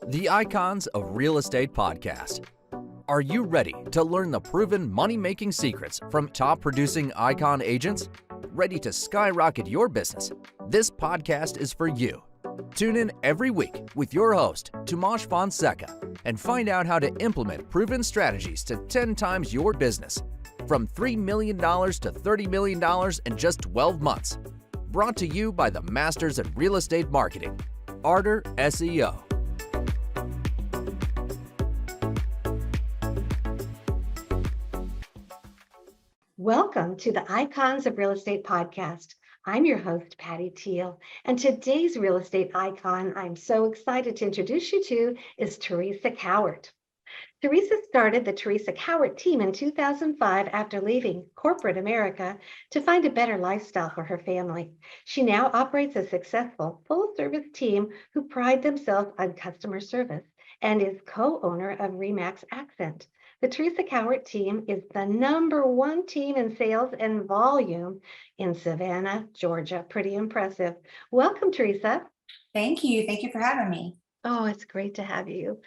The Icons of Real Estate Podcast. Are you ready to learn the proven money-making secrets from top-producing Icon agents? Ready to skyrocket your business? This podcast is for you. Tune in every week with your host, Tomasz Fonseca, and find out how to implement proven strategies to 10 times your business. From $3 million to $30 million in just 12 months. Brought to you by the Masters in Real Estate Marketing, Arter SEO. Welcome to the Icons of Real Estate podcast. I'm your host, Patty Teal, and today's real estate icon I'm so excited to introduce you to is Teresa Cowart. Teresa started the Teresa Cowart team in 2005 after leaving corporate America to find a better lifestyle for her family. She now operates a successful full-service team who pride themselves on customer service and is co-owner of Remax Accent. The Teresa Cowart team is the #1 team in sales and volume in Savannah, Georgia. Pretty impressive. Welcome, Teresa. Thank you. Thank you for having me. Oh, it's great to have you.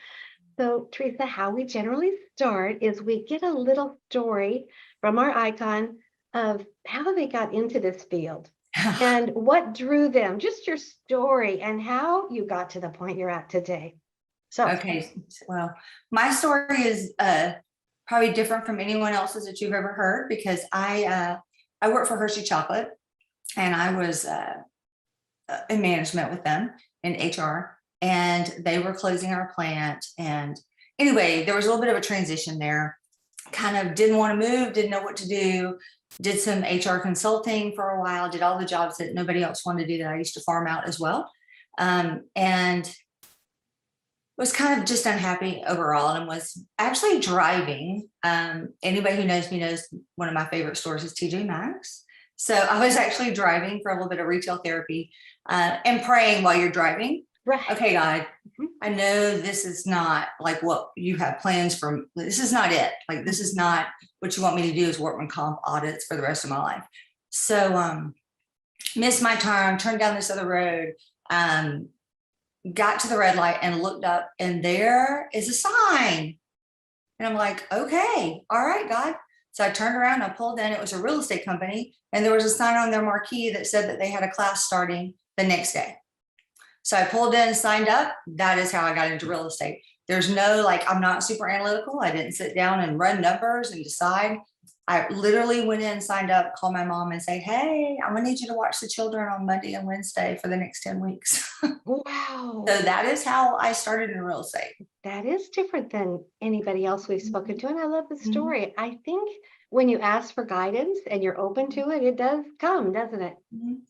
So, Teresa, how we generally start is we get a little story from our icon of how they got into this field and what drew them, just your story and how you got to the point you're at today. So, okay, well, my story is probably different from anyone else's that you've ever heard because I work for Hershey Chocolate and I was in management with them in HR, and they were closing our plant. And anyway, there was a little bit of a transition there. Kind of didn't want to move, didn't know what to do. Did some HR consulting for a while. Did all the jobs that nobody else wanted to do that I used to farm out as well, and was kind of just unhappy overall, and was actually driving. Anybody who knows me knows one of my favorite stores is TJ Maxx. So I was actually driving for a little bit of retail therapy and praying while you're driving. right. Okay, God, I know this is not like what you have plans for. This is not it. Like, this is not what you want me to do is workman comp audits for the rest of my life. So missed my turn, turned down this other road, got to the red light and looked up, and there is a sign. And I'm like, okay, all right, God. So I turned around, I pulled in, it was a real estate company, and there was a sign on their marquee that said that they had a class starting the next day. So I pulled in, signed up. That is how I got into real estate. There's no, like, I'm not super analytical. I didn't sit down and run numbers and decide. I literally went in, signed up, called my mom and said, hey, I'm gonna need you to watch the children on Monday and Wednesday for the next 10 weeks. Wow. So that is how I started in real estate. That is different than anybody else we've spoken to. And I love the story. I think when you ask for guidance and you're open to it, it does come, doesn't it?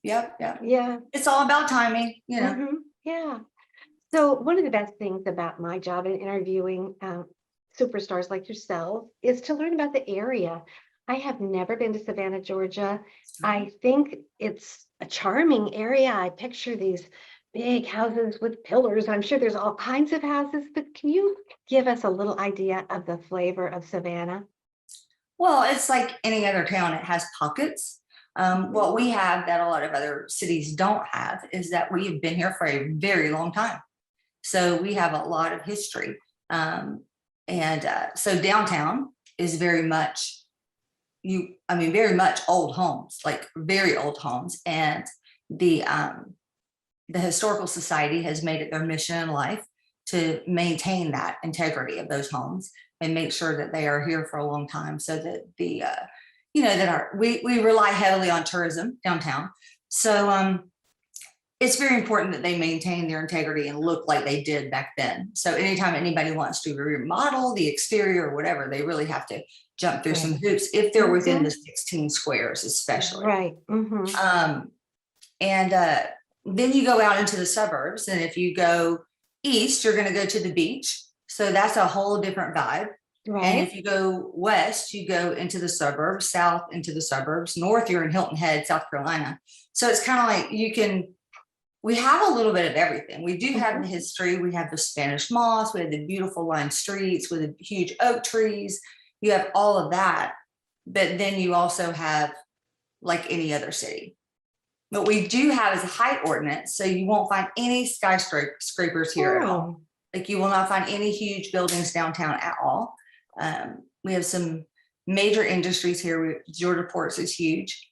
Yep. Yeah. It's all about timing, you know. Yeah. So one of the best things about my job in interviewing superstars like yourself is to learn about the area. I have never been to Savannah, Georgia. I think it's a charming area. I picture these big houses with pillars. I'm sure there's all kinds of houses, but can you give us a little idea of the flavor of Savannah? Well, it's like any other town. It has pockets. What we have that a lot of other cities don't have is that we have been here for a very long time. So we have a lot of history. So downtown is very much very much old homes, like very old homes. And the Historical Society has made it their mission in life to maintain that integrity of those homes and make sure that they are here for a long time, so that we rely heavily on tourism downtown. So it's very important that they maintain their integrity and look like they did back then. So anytime anybody wants to remodel the exterior or whatever, they really have to jump through some hoops if they're within the 16 squares, especially. Right. Then you go out into the suburbs, and if you go east, you're going to go to the beach. So that's a whole different vibe. Right. And if you go west, you go into the suburbs, south into the suburbs, north, you're in Hilton Head, South Carolina. So it's kind of like we have a little bit of everything. We do have the history. We have the Spanish moss. We have the beautiful lined streets with the huge oak trees. You have all of that. But then you also have, like any other city, what we do have is a height ordinance. So you won't find any skyscrapers here at all. Like you will not find any huge buildings downtown at all. We have some major industries here. Georgia ports is huge.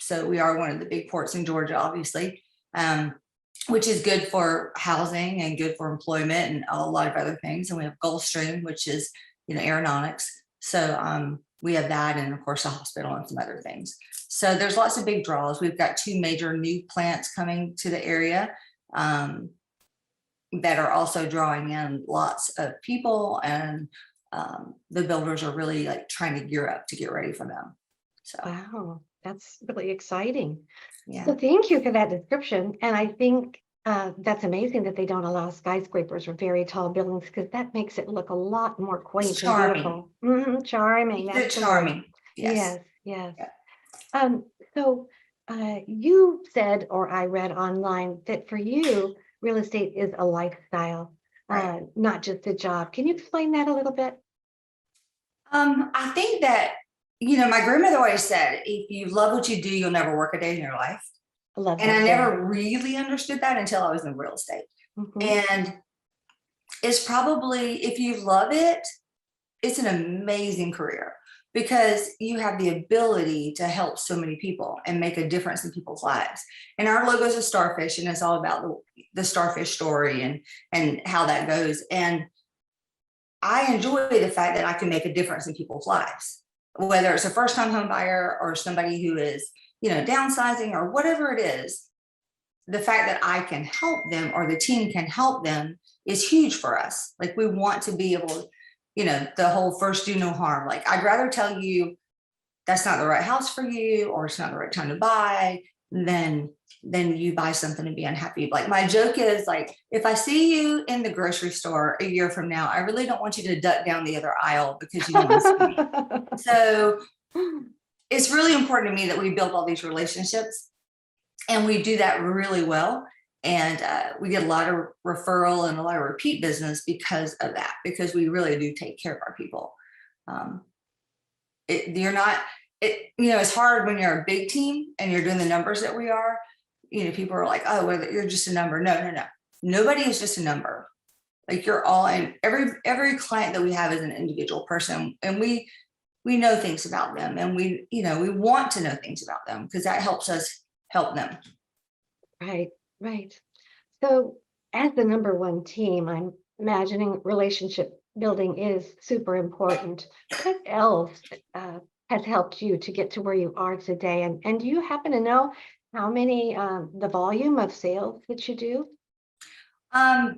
So we are one of the big ports in Georgia, obviously, which is good for housing and good for employment and a lot of other things. And we have Gulfstream, which is, aeronautics. So we have that, and of course the hospital and some other things. So there's lots of big draws. We've got 2 major new plants coming to the area that are also drawing in lots of people, and the builders are really like trying to gear up to get ready for them. So Wow, that's really exciting. yeah. So thank you for that description. And I think that's amazing that they don't allow skyscrapers or very tall buildings, because that makes it look a lot more quaint and beautiful. Charming. It's charming. Yes. Yes. Yeah. So you said, or I read online, that for you, real estate is a lifestyle, Right. not just a job. Can you explain that a little bit? I think that, my grandmother always said, if you love what you do, you'll never work a day in your life. I love And that I saying. never really understood that until I was in real estate. Mhm. And it's probably, if you love it, it's an amazing career, because you have the ability to help so many people and make a difference in people's lives. And our logo is a starfish, and it's all about the starfish story and how that goes. And I enjoy the fact that I can make a difference in people's lives, whether it's a first-time home buyer or somebody who is, downsizing or whatever it is. The fact that I can help them or the team can help them is huge for us. Like, we want to be able, the whole first do no harm. Like, I'd rather tell you that's not the right house for you, or it's not the right time to buy, than you buy something and be unhappy. Like, my joke is, like, if I see you in the grocery store a year from now, I really don't want you to duck down the other aisle because you don't see me. So it's really important to me that we build all these relationships, and we do that really well. And we get a lot of referral and a lot of repeat business because of that, because we really do take care of our people. It's hard when you're a big team and you're doing the numbers that we are. People are like, oh, well, you're just a number. No. Nobody is just a number. Like, you're all in. Every client that we have is an individual person, and we know things about them, and we want to know things about them, because that helps us help them. Right. So as the number one team, I'm imagining relationship building is super important. What else has helped you to get to where you are today? And do you happen to know how many, the volume of sales that you do? I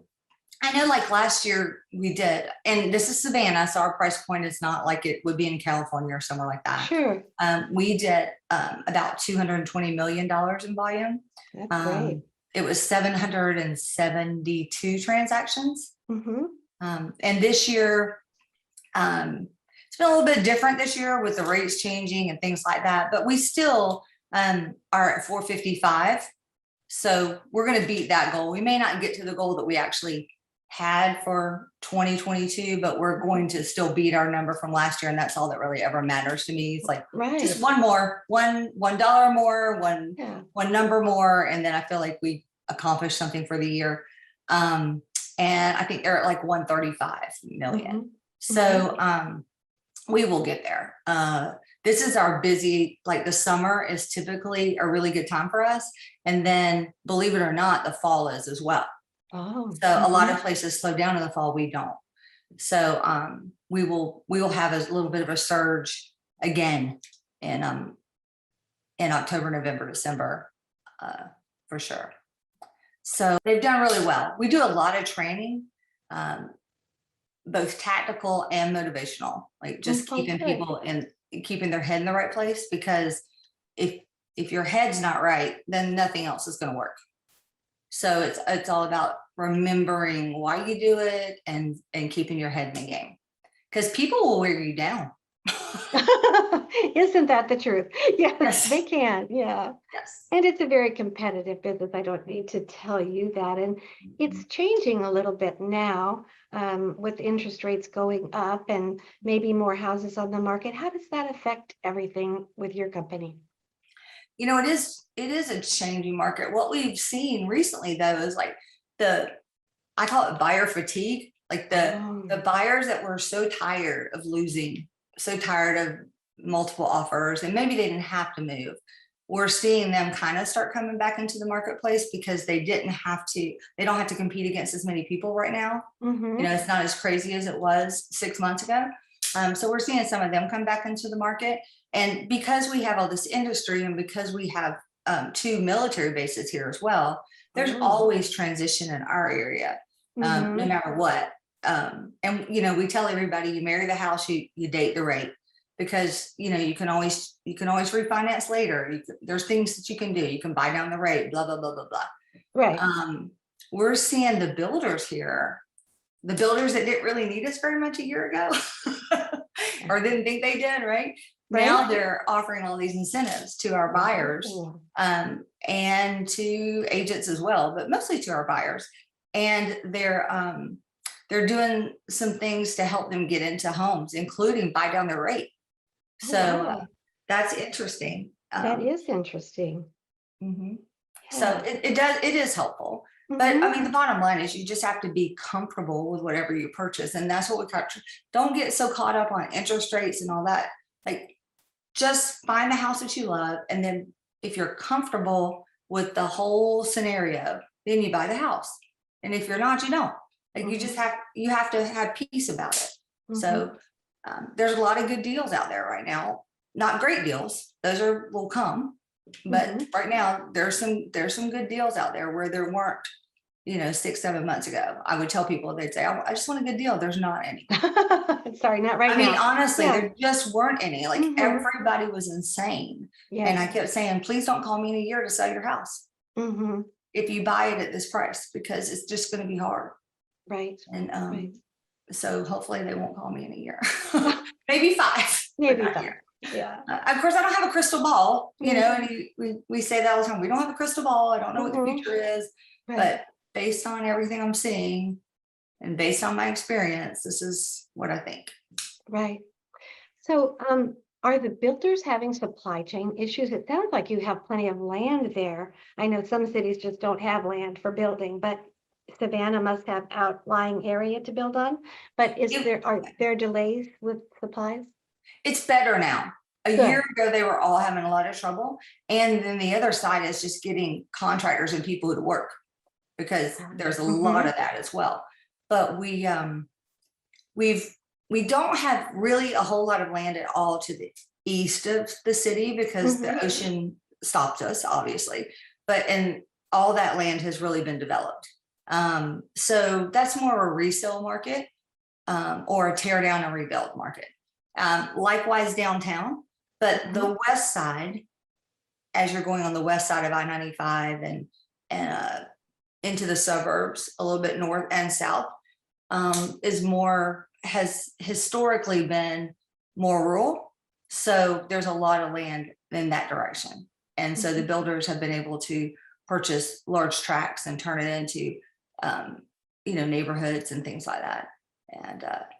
know, like, last year we did, and this is Savannah, so our price point is not like it would be in California or somewhere like that. Sure. We did about $220 million in volume. That's great. It was 772 transactions. Mm-hmm. And this year, it's been a little bit different this year with the rates changing and things like that, but we still are at 455. So we're going to beat that goal. We may not get to the goal that we actually had for 2022, but we're going to still beat our number from last year. And that's all that really ever matters to me. It's like, just one more, $1 more, one number more. And then I feel like we accomplished something for the year. And I think they're at like 135 million. Mm-hmm. So we will get there. This is our busy, like, the summer is typically a really good time for us. And then, believe it or not, the fall is as well. Oh, so a lot of places slow down in the fall. We don't. So we will have a little bit of a surge again in October, November, December, for sure. So they've done really well. We do a lot of training, both tactical and motivational, like just keeping people in, keeping their head in the right place, because if your head's not right, then nothing else is going to work. So it's all about remembering why you do it and keeping your head in the game, because people will wear you down. Isn't that the truth? Yes, they can. Yeah. Yes. And it's a very competitive business. I don't need to tell you that. And it's changing a little bit now, with interest rates going up and maybe more houses on the market. How does that affect everything with your company? It is a changing market. What we've seen recently, though, is like I call it buyer fatigue. Like the buyers that were so tired of losing, so tired of multiple offers, and maybe they didn't have to move. We're seeing them kind of start coming back into the marketplace because they don't have to compete against as many people right now. It's not as crazy as it was 6 months ago. So we're seeing some of them come back into the market. And because we have all this industry and because we have 2 military bases here as well, there's always transition in our area, no matter what. And we tell everybody, you marry the house, you date the rate, because you can always refinance later. There's things that you can do. You can buy down the rate, blah blah blah blah blah. Right. We're seeing the builders here, the builders that didn't really need us very much a year ago, or didn't think they did, right? Now they're offering all these incentives to our buyers, and to agents as well, but mostly to our buyers. And they're doing some things to help them get into homes, including buy down their rate. So that's interesting. That is interesting. So it is helpful. But I mean, the bottom line is you just have to be comfortable with whatever you purchase. And that's what we got. Don't get so caught up on interest rates and all that. Like, just find the house that you love. And then if you're comfortable with the whole scenario, then you buy the house. And if you're not, you don't. Like, you have to have peace about it. So there's a lot of good deals out there right now. Not great deals. Those will come. But right now there's some good deals out there where there weren't, 6-7 months ago. I would tell people, they'd say, I just want a good deal. There's not any. Sorry, not right now. I mean, honestly, there just weren't any. Like, everybody was insane. And I kept saying, please don't call me in a year to sell your house. If you buy it at this price, because it's just going to be hard. Right. And so hopefully they won't call me in a year. Maybe 5. Maybe 5. Yeah. Of course, I don't have a crystal ball, and we say that all the time. We don't have a crystal ball. I don't know what the future is, but based on everything I'm seeing and based on my experience, this is what I think. Right. So, are the builders having supply chain issues? It sounds like you have plenty of land there. I know some cities just don't have land for building, but Savannah must have outlying area to build on. But are there delays with supplies? It's better now. A year ago, they were all having a lot of trouble. And then the other side is just getting contractors and people to work, because there's a lot of that as well. But we don't have really a whole lot of land at all to the east of the city, because the ocean stopped us, obviously. And all that land has really been developed. So that's more of a resale market, or a tear down and rebuild market. Likewise downtown, but the west side, as you're going on the west side of I-95 and into the suburbs, a little bit north and south, has historically been more rural. So there's a lot of land in that direction. And so the builders have been able to purchase large tracts and turn it into, neighborhoods and things like that.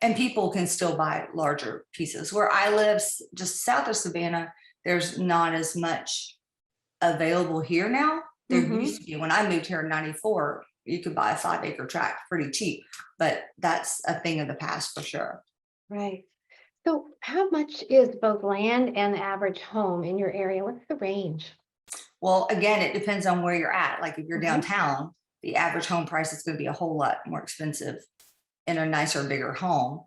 And people can still buy larger pieces. Where I live, just south of Savannah, there's not as much available here now. There used to be. When I moved here in '94, you could buy a 5-acre tract pretty cheap, but that's a thing of the past for sure. Right. So how much is both land and the average home in your area? What's the range? Well, again, it depends on where you're at. Like, if you're downtown, the average home price is going to be a whole lot more expensive in a nicer, bigger home.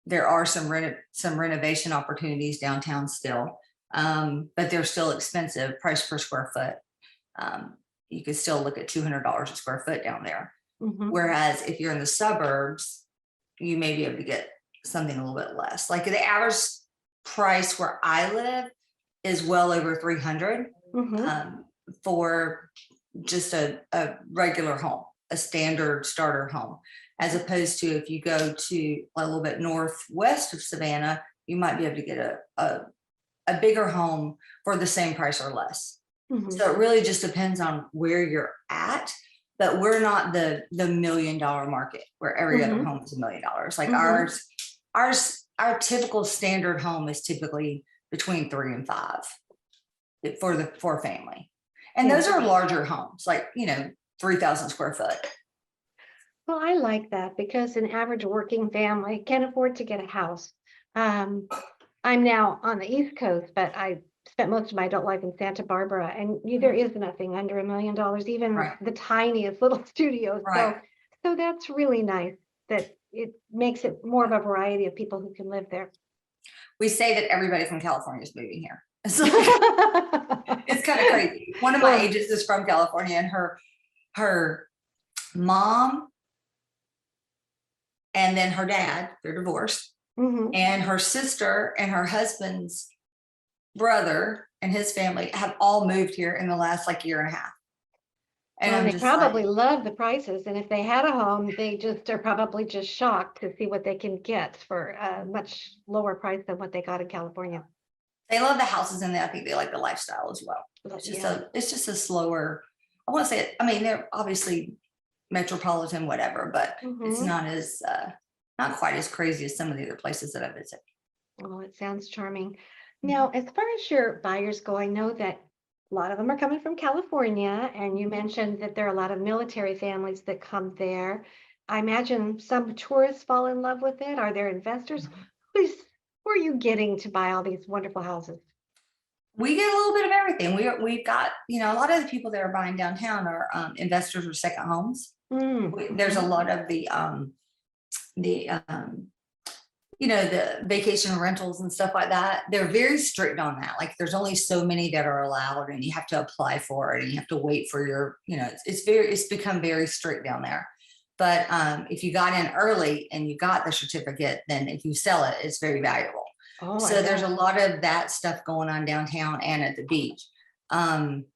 There are some renovation opportunities downtown still, but they're still expensive. Price per square foot. You could still look at $200 a square foot down there. Whereas if you're in the suburbs, you may be able to get something a little bit less. Like, the average price where I live is well over $300 for just a regular home, a standard starter home. As opposed to if you go to a little bit northwest of Savannah, you might be able to get a bigger home for the same price or less. So it really just depends on where you're at. But we're not the $1 million market where every other home is $1 million. Like our typical standard home is typically between 3 and 5 for a family. And those are larger homes, like, 3,000 square foot. Well, I like that because an average working family can afford to get a house. Um, I'm now on the East Coast, but I spent most of my adult life in Santa Barbara, and there is nothing under $1 million, even Right, the tiniest little studios. right. So that's really nice that it makes it more of a variety of people who can live there. We say that everybody from California is moving here. It's like, it's kind of crazy. One of my Well, agents is from California, and her mom and then her dad, they're divorced, mhm. and her sister and her husband's brother and his family have all moved here in the last like year and a half. And Well, I'm they just like, probably love the prices, and if they had a home, they just are probably just shocked to see what they can get for a much lower price than what they got in California. they love the houses, and I think they like the lifestyle as well. But It's just a slower, I want to say it, I mean, they're obviously metropolitan, whatever, but it's mhm. not as not quite as crazy as some of the other places that I visit. Oh, it sounds charming. Mhm. Now, as far as your buyers go, I know that a lot of them are coming from California, and you mentioned that there are a lot of military families that come there. I imagine some tourists fall in love with it. Are there investors? Who's who are you getting to buy all these wonderful houses? We get a little bit of everything. We've got, a lot of the people that are buying downtown are investors or second homes. There's a Mhm. lot of the the vacation rentals and stuff like that. They're very strict on that. Like there's only so many that are allowed, and you have to apply for it, and you have to wait for your, it's become very strict down there. But if you got in early and you got the certificate, then if you sell it, it's very valuable. Oh, I So there's a bet. lot of that stuff going on downtown and at the beach. Um,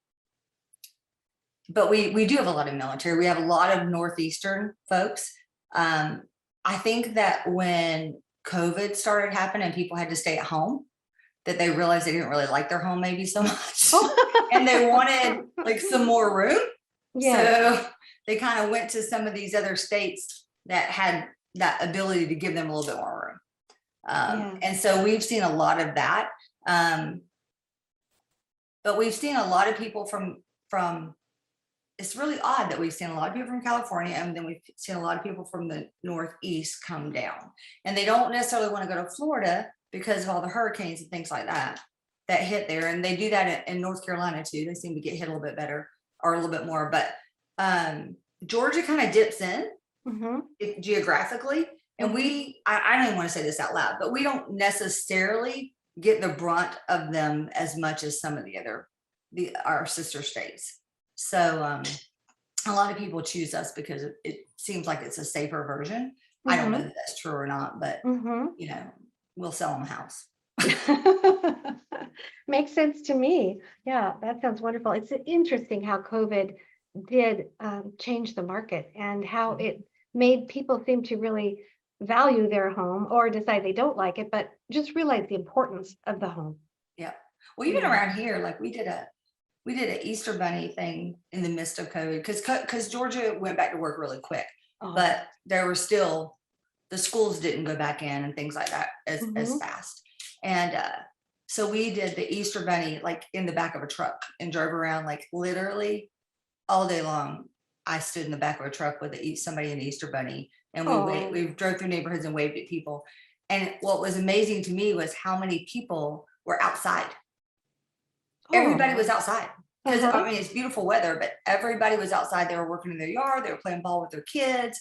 but we do have a lot of military. We have a lot of Northeastern folks. Um, I think that when COVID started happening and people had to stay at home, that they realized they didn't really like their home maybe so much, and they wanted like some more room. Yes. So they kind of went to some of these other states that had that ability to give them a little bit more room. Yeah. And so we've seen a lot of that. But we've seen a lot of people from it's really odd that we've seen a lot of people from California, and then we've seen a lot of people from the Northeast come down, and they don't necessarily want to go to Florida because of all the hurricanes and things like that hit there. And they do that in North Carolina too. They seem to get hit a little bit better or a little bit more, but Georgia kind of dips in Hmm. geographically. And I don't even want to say this out loud, but we don't necessarily get the brunt of them as much as some of our sister states. So a lot of people choose us because it seems like it's a safer version. I don't know Hmm. if that's true or not, but Hmm. we'll sell them a house. Makes sense to me. Yeah, that sounds wonderful. It's interesting how COVID did change the market and how it made people seem to really value their home or decide they don't like it, but just realize the importance of the home. Yeah. Well, even Yeah. around here, like we did an Easter bunny thing in the midst of COVID because Georgia went back to work really quick, Oh. but there were still the schools didn't go back in and things like that as Mhm. fast. And so we did the Easter bunny like in the back of a truck and drove around like literally all day long. I stood in the back of a truck with somebody in the Easter bunny, and Oh. we drove through neighborhoods and waved at people. And what was amazing to me was how many people were outside. Everybody was Oh. outside because I Uh-huh. mean it's beautiful weather, but everybody was outside. They were working in their yard, they were playing ball with their kids.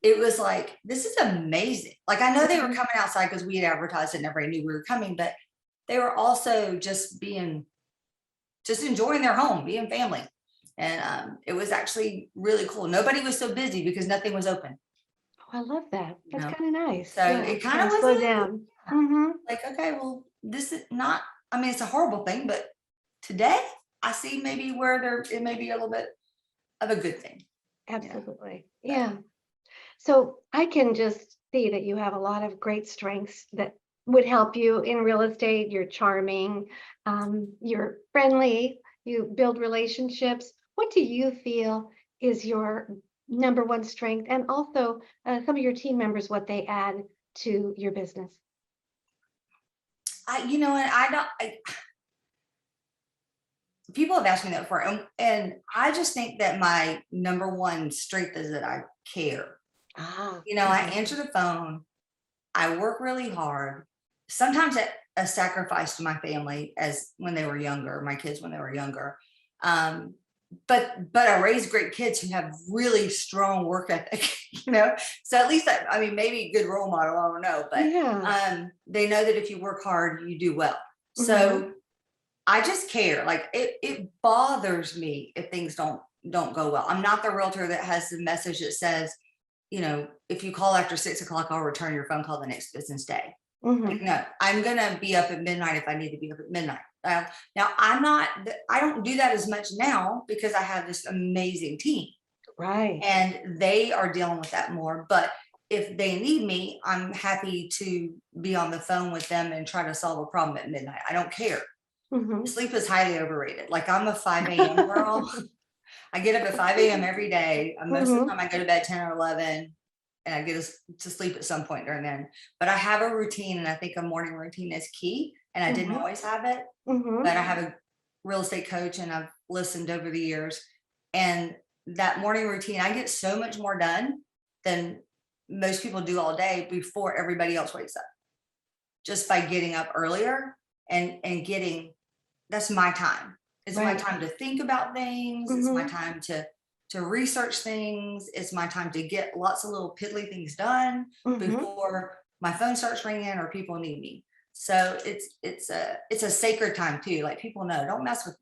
It was like, this is amazing. Like I know they were Mhm. coming outside because we had advertised it and everybody knew we were coming, but they were also just enjoying their home, being family. And it was actually really cool. Nobody was so busy because nothing was open, Oh, I love that. you That's know. kind of nice. So Yeah, it kind kind of of was slow down. Mm-hmm. like, okay, well, this is not, I mean, it's a horrible thing, but today I see maybe where it may be a little bit of a good thing. Yeah. Absolutely. So, Yeah. So I can just see that you have a lot of great strengths that would help you in real estate. You're charming, you're friendly, you build relationships. What do you feel is your number one strength? And also some of your team members, what they add to your business? I, you know, and I don't, people have asked me that before, and I just think that my number one strength is that I care. I answer the phone. I work really hard. Sometimes at a sacrifice to my family as when they were younger, my kids when they were younger. But I raised great kids who have really strong work ethic, So at least maybe a good role model, I don't know, but they know that if you work hard, you do well. So I just care. Like it bothers me if things don't go well. I'm not the realtor that has the message that says, if you call after 6 o'clock, I'll return your phone call the next business day. Like, no, I'm going to be up at midnight if I need to be up at midnight. Now I don't do that as much now because I have this amazing team. Right. And they are dealing with that more. But if they need me, I'm happy to be on the phone with them and try to solve a problem at midnight. I don't care. Sleep is highly overrated. Like I'm a 5 a.m. girl. I get up at 5 a.m. every day. Most of the time I go to bed 10 or 11 and I get to sleep at some point during then. But I have a routine, and I think a morning routine is key. And I didn't always have it, but I have a real estate coach and I've listened over the years. And that morning routine, I get so much more done than most people do all day before everybody else wakes up. Just by getting up earlier and getting, that's my time. It's my time to think about things. It's my time to research things. It's my time to get lots of little piddly things done before my phone starts ringing or people need me. So it's a sacred time too. Like people know, don't mess with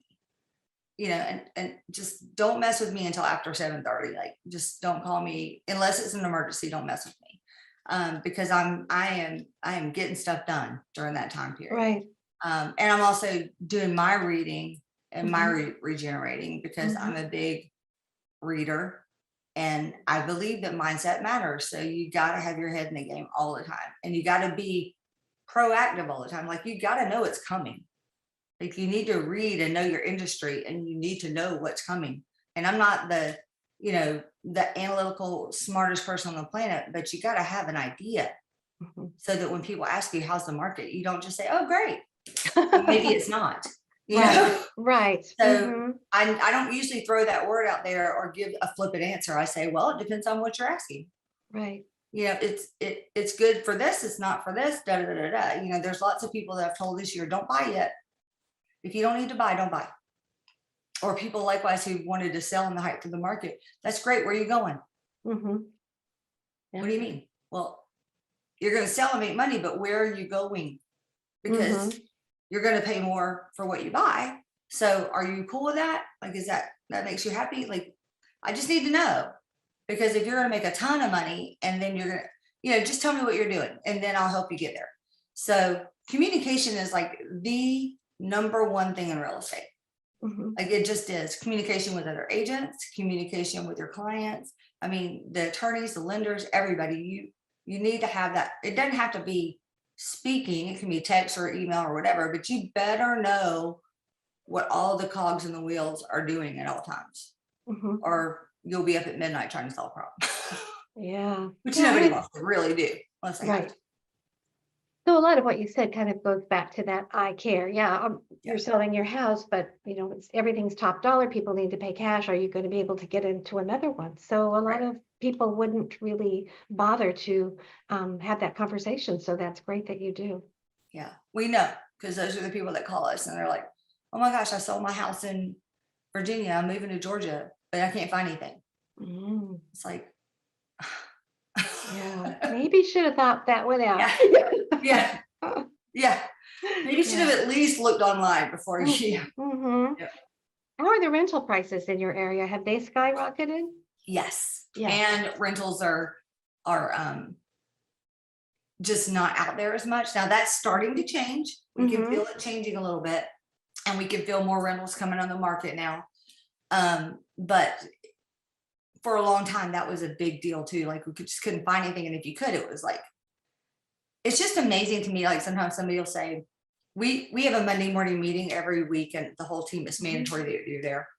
me, and just don't mess with me until after 7:30. Like just don't call me unless it's an emergency. Don't mess with me because I am getting stuff done during that time period. Right. And I'm also doing my reading and my regenerating because I'm a big reader and I believe that mindset matters. So you got to have your head in the game all the time, and you got to be proactive all the time. Like you got to know it's coming. Like you need to read and know your industry, and you need to know what's coming. And I'm not the analytical smartest person on the planet, but you got to have an idea so that when people ask you, how's the market? You don't just say, oh, great. Maybe it's not. Right. So I don't usually throw that word out there or give a flippant answer. I say, well, it depends on what you're asking. Right. It's good for this. It's not for this. Da, da, da, da. There's lots of people that have told this year, don't buy yet. If you don't need to buy, don't buy. Or people likewise who wanted to sell in the height of the market. That's great. Where are you going? Yeah. What do you mean? Well, you're going to sell and make money, but where are you going? Because you're going to pay more for what you buy. So are you cool with that? Like, is that makes you happy? Like, I just need to know, because if you're going to make a ton of money and then you're going to, just tell me what you're doing and then I'll help you get there. So communication is like the number one thing in real estate. Like it just is. Communication with other agents, communication with your clients. I mean, the attorneys, the lenders, everybody, you need to have that. It doesn't have to be speaking. It can be text or email or whatever, but you better know what all the cogs in the wheels are doing at all times, or you'll be up at midnight trying to solve problems. Yeah. Which nobody wants to really do unless they have to. So a lot of what you said kind of goes back to that I care. You're selling your house, but everything's top dollar. People need to pay cash. Are you going to be able to get into another one? So a lot of people wouldn't really bother to have that conversation. So that's great that you do. Yeah, we know, because those are the people that call us and they're like, oh my gosh, I sold my house in Virginia. I'm moving to Georgia, but I can't find anything. It's like, yeah, maybe should have thought that one out. Yeah. Maybe should have at least looked online before you. How are the rental prices in your area? Have they skyrocketed? Yes. And rentals are just not out there as much. Now that's starting to change. We can feel it changing a little bit, and we can feel more rentals coming on the market now. But for a long time, that was a big deal too. Like we just couldn't find anything. And if you could, it was like, it's just amazing to me. Like sometimes somebody will say, we have a Monday morning meeting every week, and the whole team is mandatory that you're there.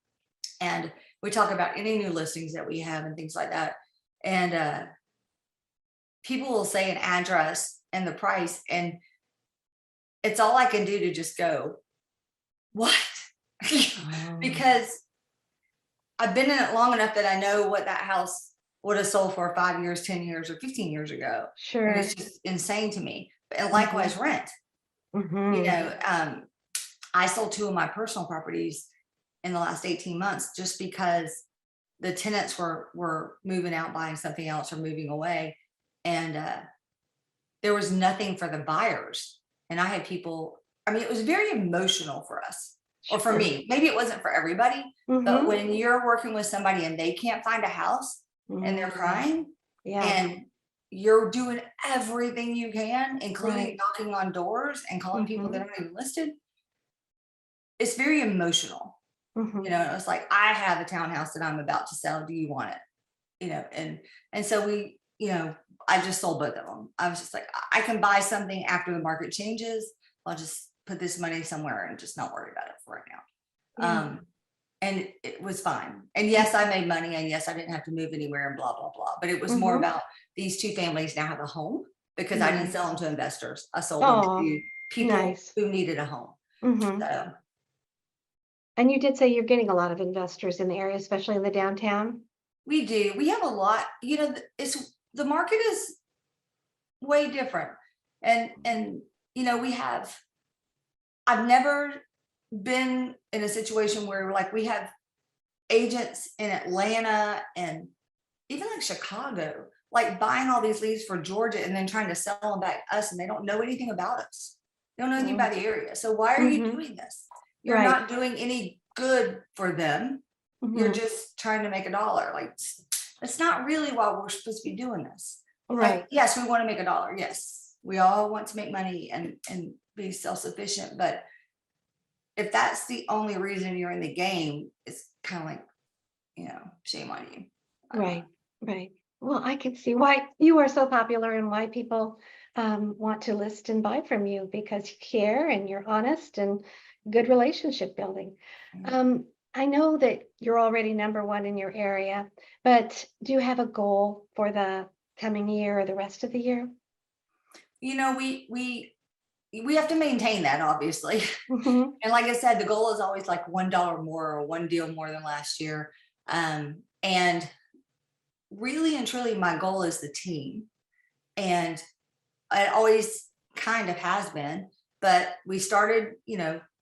And we talk about any new listings that we have and things like that. And people will say an address and the price, and it's all I can do to just go, what? because I've been in it long enough that I know what that house would have sold for 5 years, 10 years, or 15 years ago. Sure. And it's just insane to me. And likewise, rent. I sold 2 of my personal properties in the last 18 months just because the tenants were moving out, buying something else, or moving away. And there was nothing for the buyers. And I had people, it was very emotional for us, or for me. Maybe it wasn't for everybody, but when you're working with somebody and they can't find a house and they're crying, and you're doing everything you can, including knocking on doors and calling people that aren't even listed, it's very emotional. It's like, I have a townhouse that I'm about to sell. Do you want it? And so we, I just sold both of them. I was just like, I can buy something after the market changes. I'll just put this money somewhere and just not worry about it for right now. And it was fine. And yes, I made money, and yes, I didn't have to move anywhere and blah, blah, blah. But it was more about these 2 families now have a home, because I didn't sell them to investors. I sold them to people who needed a home. So. And you did say you're getting a lot of investors in the area, especially in the downtown. We do. We have a lot, the market is way different. And I've never been in a situation where we have agents in Atlanta and even Chicago, buying all these leads for Georgia and then trying to sell them back to us, and they don't know anything about us. They don't know anything about the area. So why are you doing this? You're not doing any good for them. You're just trying to make $1. That's not really why we're supposed to be doing this. Right. Yes, we want to make $1. Yes, we all want to make money and be self-sufficient. But if that's the only reason you're in the game, it's kind of shame on you. Right. Well, I can see why you are so popular and why people want to list and buy from you, because you care and you're honest and good relationship building. I know that you're already #1 in your area, but do you have a goal for the coming year or the rest of the year? We have to maintain that, obviously. And like I said, the goal is always $1 more or one deal more than last year. And really and truly, my goal is the team. And it always kind of has been, but we started,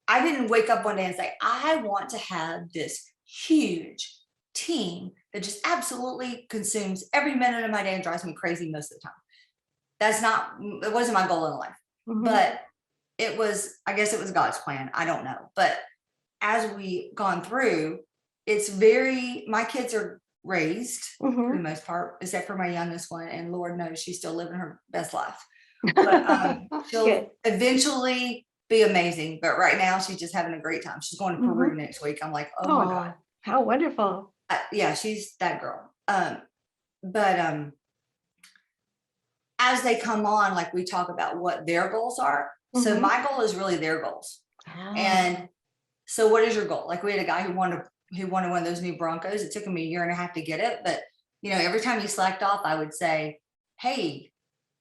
I didn't wake up one day and say, I want to have this huge team that just absolutely consumes every minute of my day and drives me crazy most of the time. It wasn't my goal in life, but I guess it was God's plan. I don't know. But as we gone through, my kids are raised for the most part, except for my youngest one. And Lord knows she's still living her best life. But she'll eventually be amazing. But right now she's just having a great time. She's going to Peru next week. I'm like, oh my God. How wonderful. Yeah, she's that girl. But as they come on, we talk about what their goals are. So my goal is really their goals. And so what is your goal? We had a guy who wanted one of those new Broncos. It took him 1.5 years to get it. But, every time he slacked off, I would say, hey,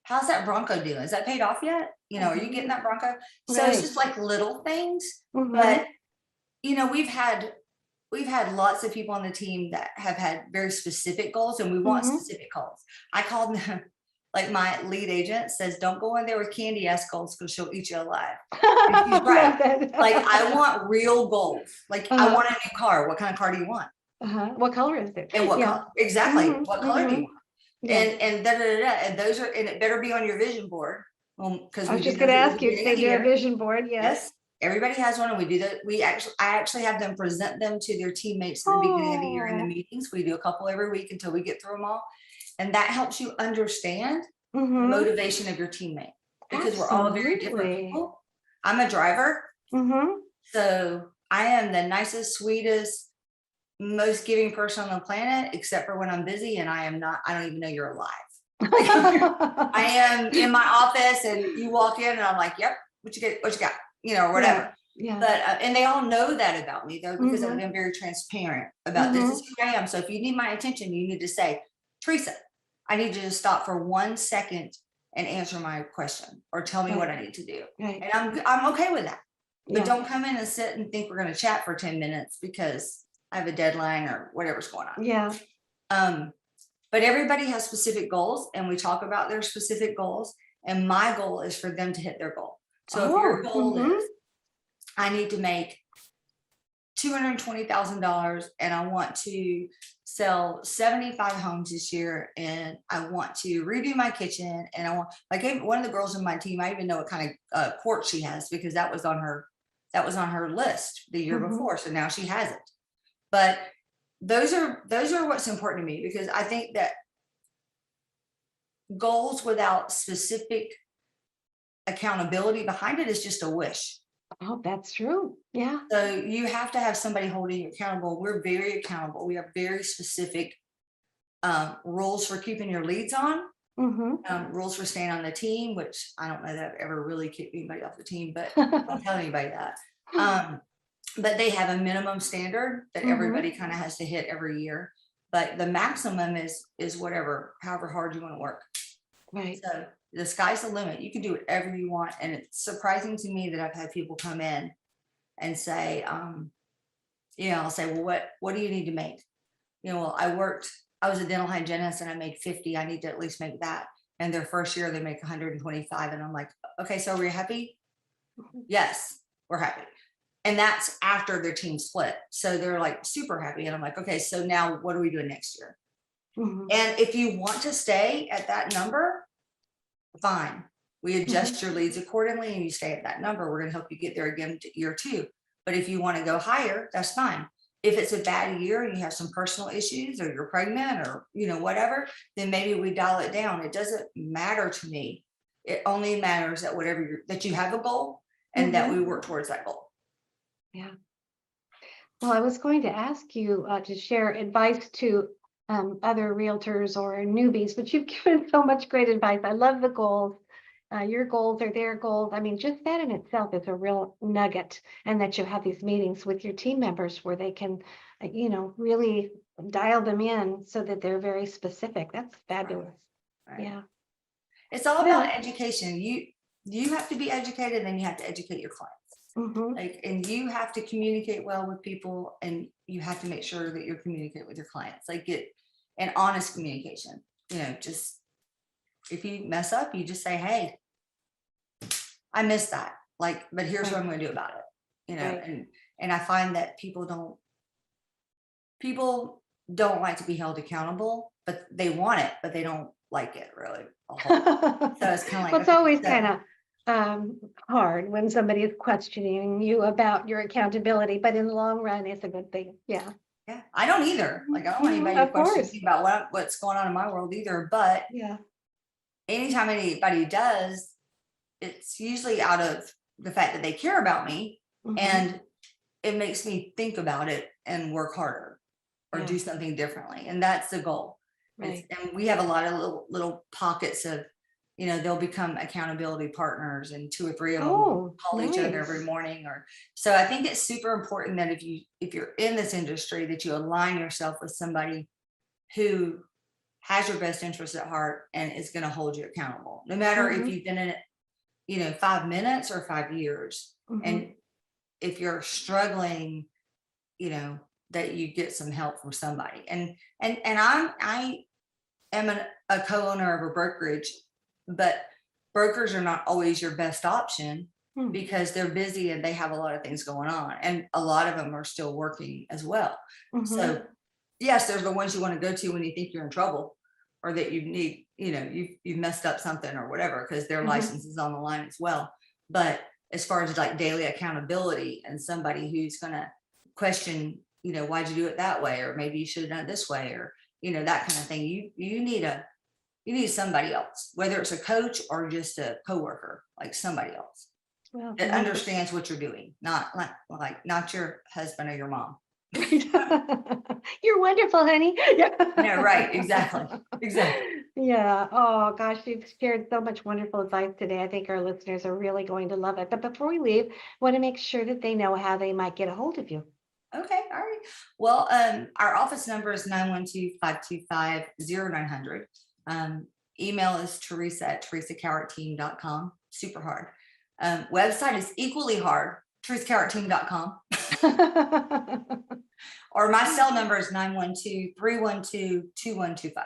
how's that Bronco doing? Is that paid off yet? Are you getting that Bronco? So it's just little things. But, we've had lots of people on the team that have had very specific goals, and we want specific goals. I called them, my lead agent says, don't go in there with candy ass goals because she'll eat you alive. And she's right. I want real goals. I want a new car. What kind of car do you want? What color is it? And what color? Exactly. What color do you want? And and those are, and it better be on your vision board. Because I was just going to ask you if they do a vision board. Yes. Everybody has one, and we do that. I actually have them present them to their teammates at the beginning of the year in the meetings. We do a couple every week until we get through them all. And that helps you understand the motivation of your teammate, because we're all very different people. I'm a driver. So I am the nicest, sweetest, most giving person on the planet, except for when I'm busy and I don't even know you're alive. I am in my office and you walk in and I'm like, yep, what you got, or whatever. Yeah. But, and they all know that about me though, because I've been very transparent about this is who I am. So if you need my attention, you need to say, Teresa, I need you to stop for 1 second and answer my question or tell me what I need to do. Right. And I'm okay with that. but don't come in and sit and think we're going to chat for 10 minutes because I have a deadline or whatever's going on. Yeah. But everybody has specific goals, and we talk about their specific goals. And my goal is for them to hit their goal. So if your goal is, I need to make $220,000 and I want to sell 75 homes this year, and I want to redo my kitchen, and I want, like, one of the girls in my team, I even know what kind of quart she has because that was on her list the year before. So now she has it. But those are what's important to me, because I think that goals without specific accountability behind it is just a wish. Oh, that's true. Yeah. So you have to have somebody holding you accountable. We're very accountable. We have very specific rules for keeping your leads on, rules for staying on the team, which I don't know that I've ever really kicked anybody off the team, but don't tell anybody that. But they have a minimum standard that everybody kind of has to hit every year. But the maximum is whatever, however hard you want to work. Right. So the sky's the limit. You can do whatever you want. And it's surprising to me that I've had people come in and say, I'll say, well, what do you need to make? Well, I was a dental hygienist and I made 50. I need to at least make that. And their first year they make 125. And I'm like, okay, so are you happy? Yes, we're happy. And that's after their team split. So they're like super happy. And I'm like, okay, so now what are we doing next year? And if you want to stay at that number, fine. We adjust your leads accordingly and you stay at that number. We're going to help you get there again to year 2. But if you want to go higher, that's fine. If it's a bad year and you have some personal issues or you're pregnant or, whatever, then maybe we dial it down. It doesn't matter to me. It only matters that that you have a goal and that we work towards that goal. Yeah. Well, I was going to ask you to share advice to other realtors or newbies, but you've given so much great advice. I love the goals. Your goals are their goals. I mean, just that in itself is a real nugget, and that you have these meetings with your team members where they can, really dial them in so that they're very specific. That's fabulous. Right. Yeah. It's all about education. You have to be educated, and you have to educate your clients. And you have to communicate well with people, and you have to make sure that you're communicating with your clients, like get an honest communication. Just if you mess up, you just say, hey, I missed that. But here's what I'm going to do about it. And I find that people don't like to be held accountable, but they want it, but they don't like it really. So it's kind of like, well, it's always kind of hard when somebody is questioning you about your accountability, but in the long run, it's a good thing. Yeah. I don't either. I don't want anybody to question me about what's going on in my world either. But anytime anybody does, it's usually out of the fact that they care about me, and it makes me think about it and work harder or do something differently. And that's the goal. Right. And we have a lot of little pockets of, they'll become accountability partners, and 2 or 3 of them call each other every morning. So I think it's super important that if you're in this industry, that you align yourself with somebody who has your best interests at heart and is going to hold you accountable, no matter if you've been in it, 5 minutes or 5 years. And if you're struggling, that you get some help from somebody. And I am a co-owner of a brokerage, but brokers are not always your best option because they're busy and they have a lot of things going on, and a lot of them are still working as well. So yes, there's the ones you want to go to when you think you're in trouble, or that you need, you've messed up something or whatever, because their license is on the line as well. But as far as like daily accountability and somebody who's going to question, why'd you do it that way? Or maybe you should have done it this way, or, that kind of thing. You need somebody else, whether it's a coach or just a coworker, like somebody else that understands what you're doing, not your husband or your mom. You're wonderful, honey. Yeah, right. Exactly. Yeah. Oh gosh, you've shared so much wonderful advice today. I think our listeners are really going to love it. But before we leave, I want to make sure that they know how they might get a hold of you. Okay. All right. Well, our office number is 912-525-0900. Email is Teresa@teresacowartteam.com. Super hard. Website is equally hard, teresacowartteam.com. Or my cell number is 912-312-2125.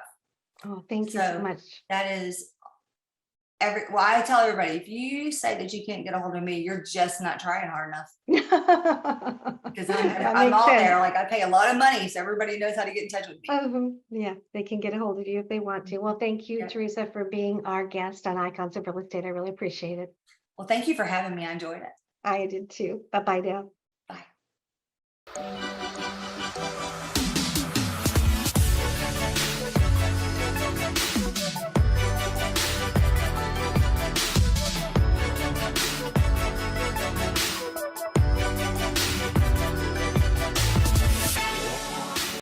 Oh, thank you so much. That is I tell everybody, if you say that you can't get a hold of me, you're just not trying hard enough. Because I'm all there. Like, I pay a lot of money, so everybody knows how to get in touch with me. Yeah, they can get a hold of you if they want to. Well, thank you, Teresa, for being our guest on Icons of Real Estate. I really appreciate it. Well, thank you for having me. I enjoyed it. I did too. Bye-bye now. Bye.